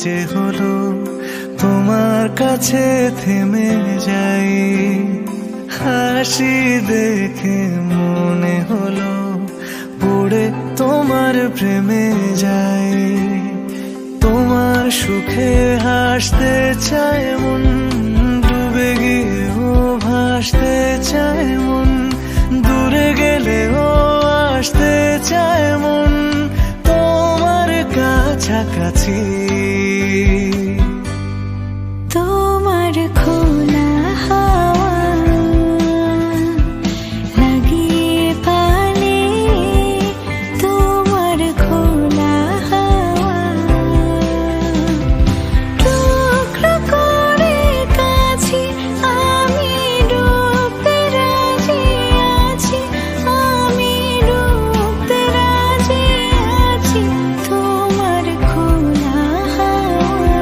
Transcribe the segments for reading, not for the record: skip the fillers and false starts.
যে হলো তোমার কাছে থেমে যাই, হাসি দেখে মনে হলো পড়ে তোমার প্রেমে যাই। তোমার সুখে হাসতে চায় মন, ডুবে গিয়েও ভাসতে চায় মন, দূরে গেলেও আসতে চায় মন তোমার কাছাকাছি। তোমার খোলা হাওয়া লাগিয়ে পালে, তোমার খোলা হাওয়া টুকরো করে কাছে আমি ডুবতে রাজি আছি, আমি ডুবতে রাজি আছি তোমার খোলা হাওয়া।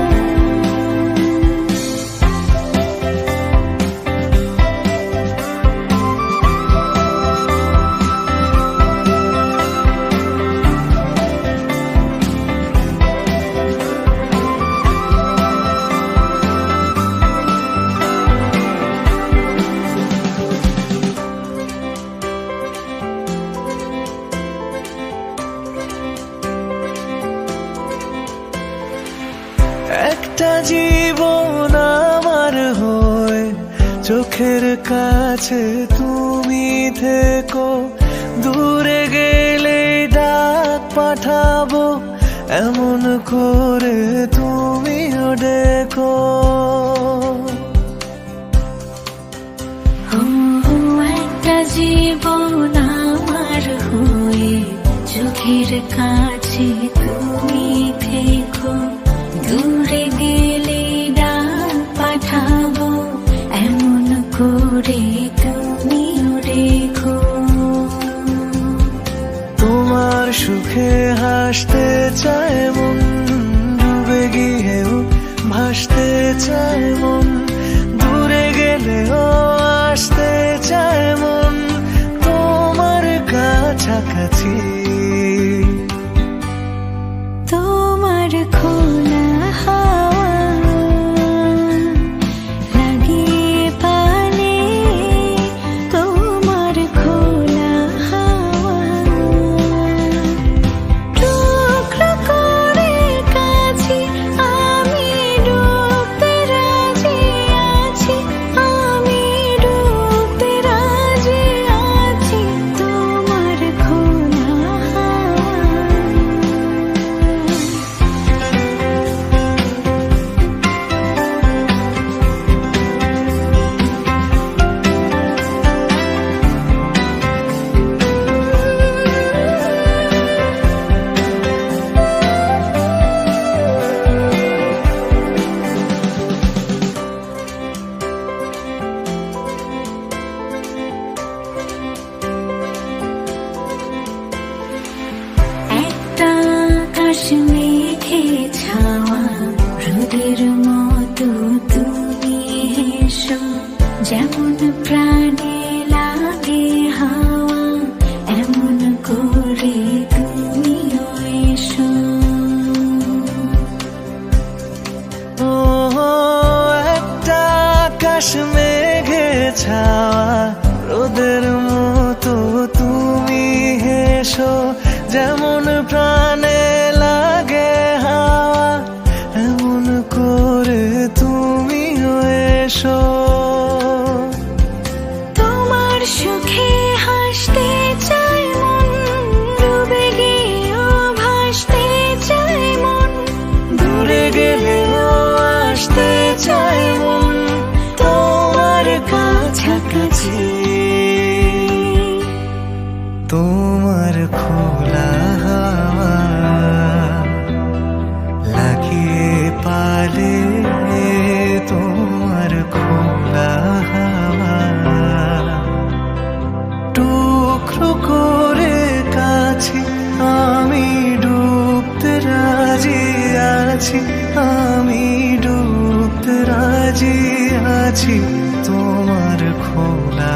একটা জীবন আমার হয়ে চোখের কাছে তুমি থেকো, দূরে গেলে ডাক পাঠাবো এমন করে তুমিও ডেকো। একটা জীবন আমার হয়ে চোখের কাছে তুমি থেকো, দূরে গেলে ডাক পাঠাবো এমন করে তুমিও রেখো। তোমার সুখে হাসতে চায় মন, ডুবে গিয়েও ভাসতে চায় মন, দূরে গেলেও আসতে চায় মন তোমার কাছাকাছি। তোমার খোলা হাওয়া লাগিয়ে পালে, তোমার খোলা হাওয়া টুকরো করে কাছে আমি ডুবতে রাজি আছি, আমি ডুবতে রাজি আছি তোমার খোলা হাওয়া। একটা আকাশ মেঘে ছাওয়া রোদের মতো তুমি এসো, যেমন প্রাণে লাগে হাওয়া এমন করে তুমিও এসো। ও একটা আকাশ মেঘে ছাওয়া রোদের মতো তুমি হেসো, যেমন প্রাণে লাগে হাওয়া এমন করে তুমিও এসো। তোমার সুখে হাসতে চায় মন, ডুবে গিয়েও ভাসতে চায় মন, দূরে গেলেও আসতে চায় মন তোমার কাছাকাছি। তোমার খোলা হাওয়া লাগিয়ে পালে, তোমার খোলা হাওয়া টুকরো করে কাছে আমি ডুবতে রাজি আছি, আমি ডুবতে রাজি আছি তোমার খোলা